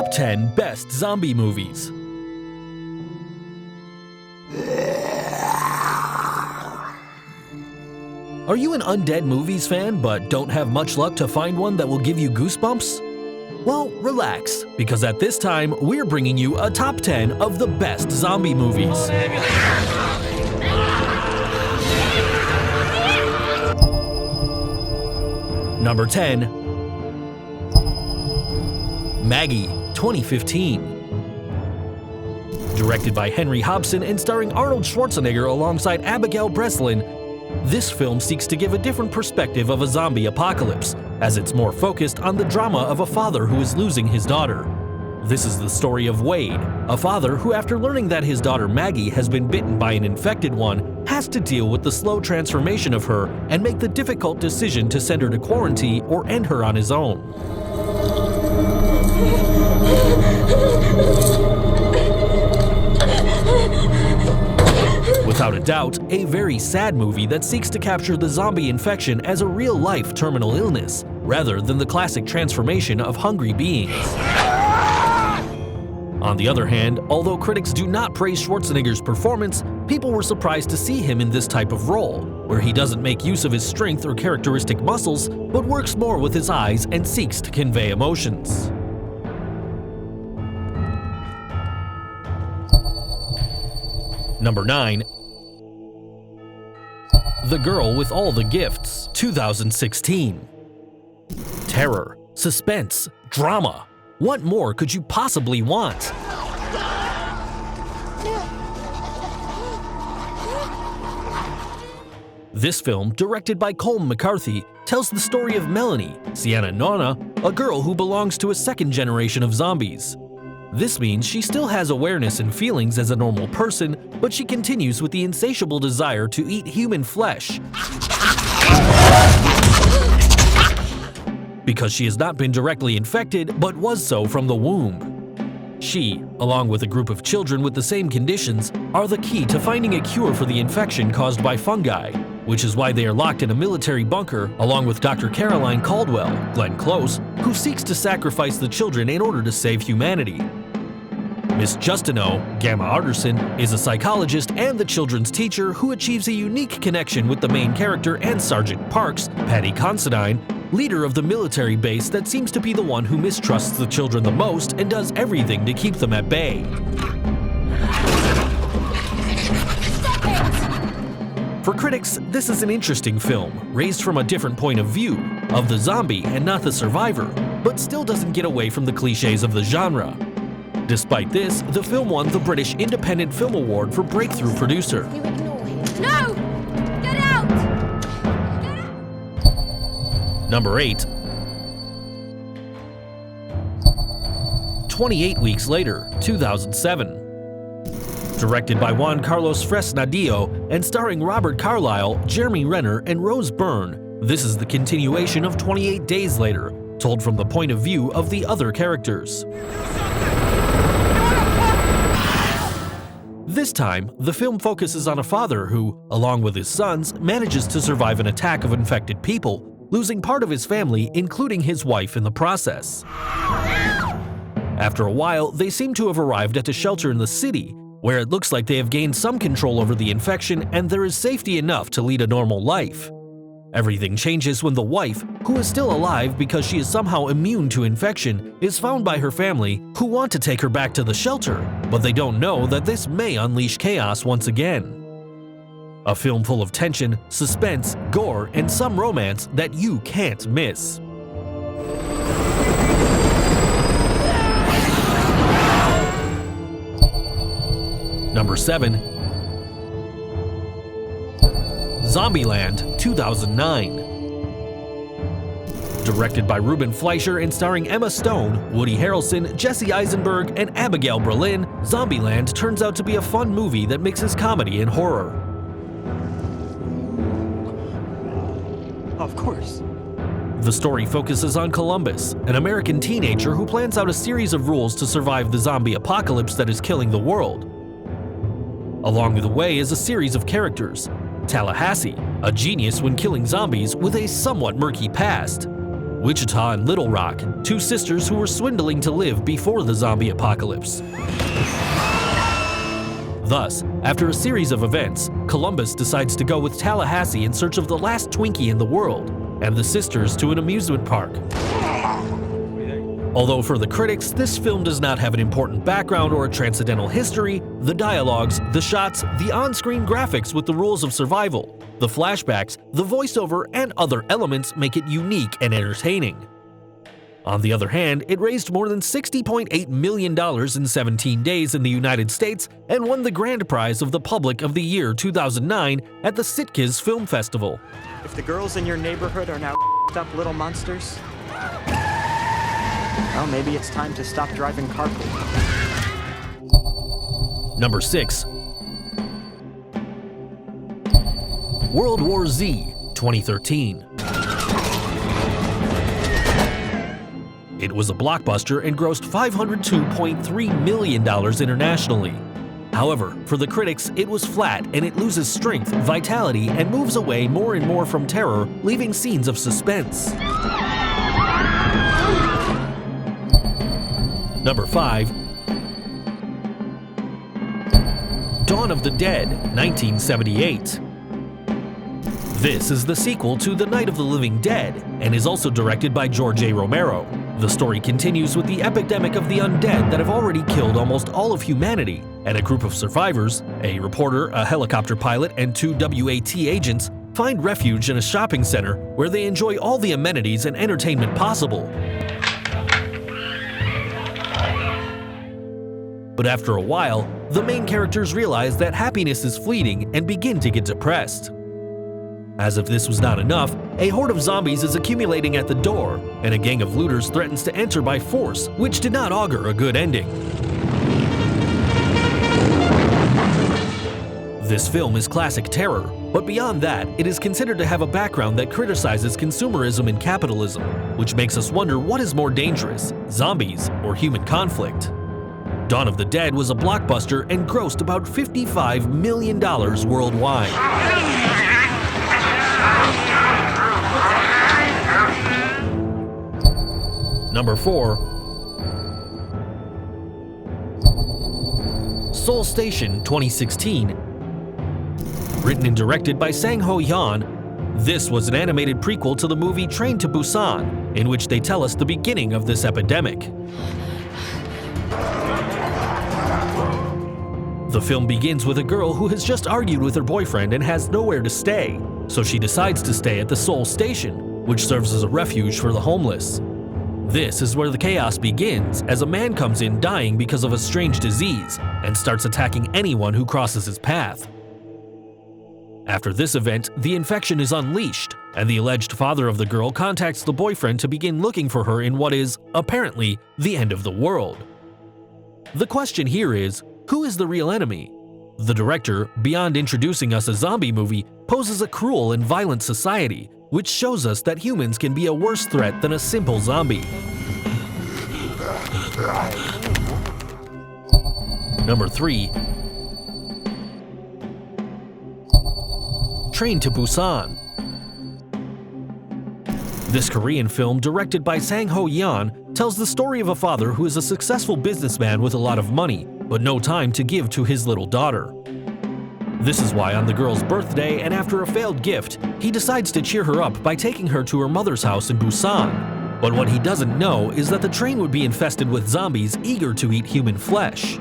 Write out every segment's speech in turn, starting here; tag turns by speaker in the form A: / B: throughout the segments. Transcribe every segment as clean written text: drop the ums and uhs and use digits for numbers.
A: Top 10 Best Zombie Movies. Are you an undead movies fan but don't have much luck to find one that will give you goosebumps? Well, relax, because at this time, we're bringing you a top 10 of the best zombie movies. Number 10. Maggie, 2015. Directed by Henry Hobson and starring Arnold Schwarzenegger alongside Abigail Breslin, this film seeks to give a different perspective of a zombie apocalypse, as it's more focused on the drama of a father who is losing his daughter. This is the story of Wade, a father who, after learning that his daughter Maggie has been bitten by an infected one, has to deal with the slow transformation of her and make the difficult decision to send her to quarantine or end her on his own. Without a doubt, a very sad movie that seeks to capture the zombie infection as a real-life terminal illness, rather than the classic transformation of hungry beings. On the other hand, although critics do not praise Schwarzenegger's performance, people were surprised to see him in this type of role, where he doesn't make use of his strength or characteristic muscles, but works more with his eyes and seeks to convey emotions. Number 9. The Girl with All the Gifts, 2016. Terror, suspense, drama. What more could you possibly want? This film, directed by COLM McCarthy, tells the story of Melanie, Sienna Nona, a girl who belongs to a second generation of zombies. This means she still has awareness and feelings as a normal person, but she continues with the insatiable desire to eat human flesh. Because she has not been directly infected, but was so from the womb. She, along with a group of children with the same conditions, are the key to finding a cure for the infection caused by fungi, which is why they are locked in a military bunker along with Dr. Caroline Caldwell, Glenn Close, who seeks to sacrifice the children in order to save humanity. Miss JUSTINEAU, Gamma Arterton, is a psychologist and the children's teacher who achieves a unique connection with the main character and Sergeant Parks, PADDY CONSIDINE, leader of the military base that seems to be the one who mistrusts the children the most and does everything to keep them at bay. For critics, this is an interesting film, raised from a different point of view, of the zombie and not the survivor, but still doesn't get away from the cliches of the genre. Despite this, the film won the British Independent Film Award for Breakthrough Producer.
B: No! Get out! Get out!
A: Number 8. 28 Weeks Later, 2007. Directed by Juan Carlos Fresnadillo and starring Robert Carlyle, Jeremy Renner, and Rose Byrne, this is the continuation of 28 Days Later, told from the point of view of the other characters. This time, the film focuses on a father who, along with his sons, manages to survive an attack of infected people, losing part of his family, including his wife in the process. After a while, they seem to have arrived at a shelter in the city, where it looks like they have gained some control over the infection and there is safety enough to lead a normal life. Everything changes when the wife, who is still alive because she is somehow immune to infection, is found by her family, who want to take her back to the shelter, but they don't know that this may unleash chaos once again. A film full of tension, suspense, gore, and some romance that you can't miss. Number 7. Zombieland, 2009. Directed by Ruben Fleischer and starring Emma Stone, Woody Harrelson, Jesse Eisenberg, and Abigail Berlin, Zombieland turns out to be a fun movie that mixes comedy and horror.
C: Of course.
A: The story focuses on Columbus, an American teenager who plans out a series of rules to survive the zombie apocalypse that is killing the world. Along the way is a series of characters. Tallahassee, a genius when killing zombies with a somewhat murky past. Wichita and Little Rock, two sisters who were swindling to live before the zombie apocalypse. Thus, after a series of events, Columbus decides to go with Tallahassee in search of the last Twinkie in the world, and the sisters to an amusement park. Although for the critics, this film does not have an important background or a transcendental history, the dialogues, the shots, the on-screen graphics with the rules of survival, the flashbacks, the voiceover, and other elements make it unique and entertaining. On the other hand, it raised more than $60.8 million in 17 days in the United States and won the grand prize of the Public of the Year 2009 at the Sitges Film Festival.
C: If the girls in your neighborhood are now up little monsters, well, maybe it's time to stop driving carpool.
A: Number 6. World War Z, 2013. It was a blockbuster and grossed $502.3 million internationally. However, for the critics, it was flat and it loses strength, vitality, and moves away more and more from terror, leaving scenes of suspense. Number 5. Dawn of the Dead, 1978. This is the sequel to The Night of the Living Dead and is also directed by George A. Romero. The story continues with the epidemic of the undead that have already killed almost all of humanity, and a group of survivors, a reporter, a helicopter pilot, and 2 WAT agents, find refuge in a shopping center where they enjoy all the amenities and entertainment possible. But after a while, the main characters realize that happiness is fleeting and begin to get depressed. As if this was not enough, a horde of zombies is accumulating at the door, and a gang of looters threatens to enter by force, which did not augur a good ending. This film is classic terror, but beyond that, it is considered to have a background that criticizes consumerism and capitalism, which makes us wonder what is more dangerous, zombies or human conflict. Dawn of the Dead was a blockbuster and grossed about $55 million worldwide. Number 4. Seoul Station, 2016. Written and directed by Sang-ho Yeon, this was an animated prequel to the movie Train to Busan, in which they tell us the beginning of this epidemic. The film begins with a girl who has just argued with her boyfriend and has nowhere to stay, so she decides to stay at the Seoul Station, which serves as a refuge for the homeless. This is where the chaos begins, as a man comes in dying because of a strange disease and starts attacking anyone who crosses his path. After this event, the infection is unleashed, and the alleged father of the girl contacts the boyfriend to begin looking for her in what is, apparently, the end of the world. The question here is, who is the real enemy? The director, beyond introducing us a zombie movie, poses a cruel and violent society, which shows us that humans can be a worse threat than a simple zombie. Number 3. Train to Busan. This Korean film, directed by Sang-ho Yeon, tells the story of a father who is a successful businessman with a lot of money, but no time to give to his little daughter. This is why on the girl's birthday and after a failed gift, he decides to cheer her up by taking her to her mother's house in Busan. But what he doesn't know is that the train would be infested with zombies eager to eat human flesh.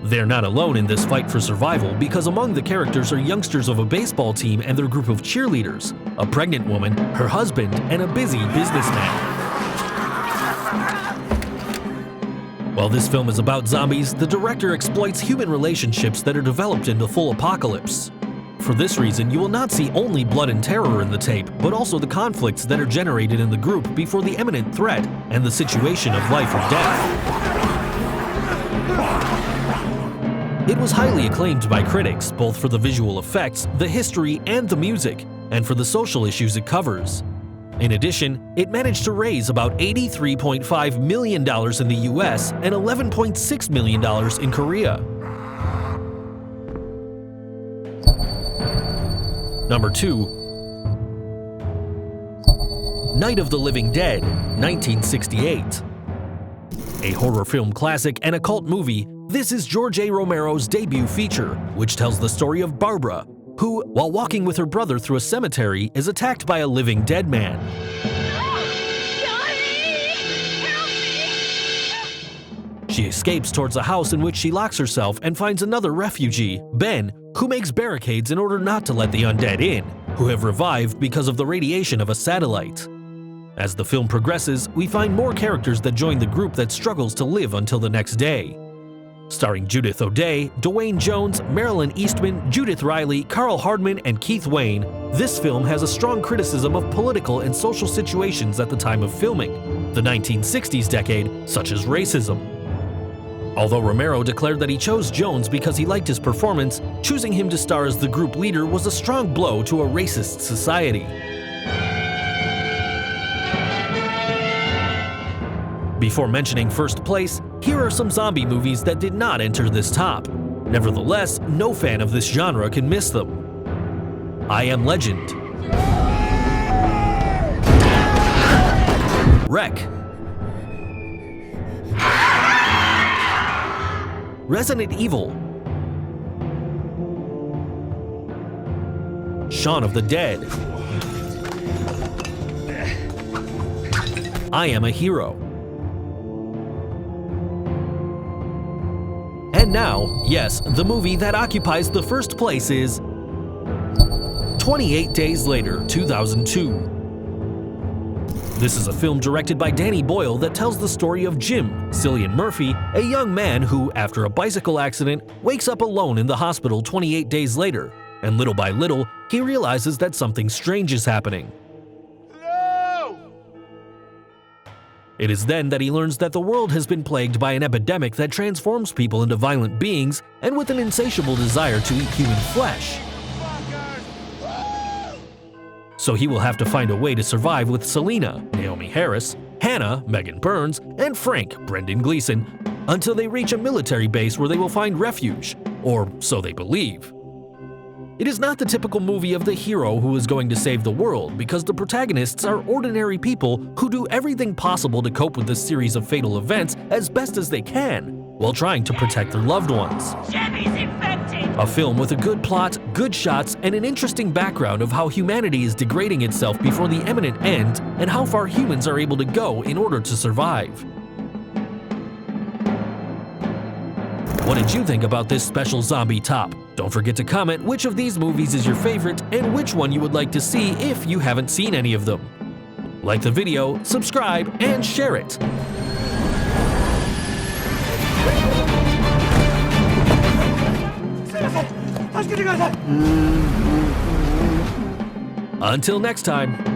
A: They're not alone in this fight for survival because among the characters are youngsters of a baseball team and their group of cheerleaders, a pregnant woman, her husband, and a busy businessman. While this film is about zombies, the director exploits human relationships that are developed in the full apocalypse. For this reason, you will not see only blood and terror in the tape, but also the conflicts that are generated in the group before the imminent threat and the situation of life or death. It was highly acclaimed by critics, both for the visual effects, the history, and the music, and for the social issues it covers. In addition, it managed to raise about $83.5 million in the US and $11.6 million in Korea. Number 2. Night of the Living Dead, 1968. A horror film classic and a cult movie, this is George A. Romero's debut feature, which tells the story of Barbara, who, while walking with her brother through a cemetery, is attacked by a living dead man. She escapes towards a house in which she locks herself and finds another refugee, Ben, who makes barricades in order not to let the undead in, who have revived because of the radiation of a satellite. As the film progresses, we find more characters that join the group that struggles to live until the next day. Starring Judith O'Dea, Dwayne Jones, Marilyn Eastman, Judith Riley, Carl Hardman, and Keith Wayne, this film has a strong criticism of political and social situations at the time of filming, the 1960s decade, such as racism. Although Romero declared that he chose Jones because he liked his performance, choosing him to star as the group leader was a strong blow to a racist society. Before mentioning first place, here are some zombie movies that did not enter this top. Nevertheless, no fan of this genre can miss them. I Am Legend, Wreck, Resident Evil, Shaun of the Dead, I Am a Hero. And now, yes, the movie that occupies the first place is 28 Days Later, 2002. This is a film directed by Danny Boyle that tells the story of Jim, Cillian Murphy, a young man who, after a bicycle accident, wakes up alone in the hospital 28 days later, and little by little, he realizes that something strange is happening. It is then that he learns that the world has been plagued by an epidemic that transforms people into violent beings and with an insatiable desire to eat human flesh. So he will have to find a way to survive with Selena, Naomi Harris, Hannah, Megan Burns, and Frank, Brendan Gleeson, until they reach a military base where they will find refuge, or so they believe. It is not the typical movie of the hero who is going to save the world, because the protagonists are ordinary people who do everything possible to cope with this series of fatal events as best as they can, while trying to protect their loved ones. A film with a good plot, good shots, and an interesting background of how humanity is degrading itself before the imminent end and how far humans are able to go in order to survive. What did you think about this special zombie top? Don't forget to comment which of these movies is your favorite and which one you would like to see if you haven't seen any of them. Like the video, subscribe, and share it. Until next time.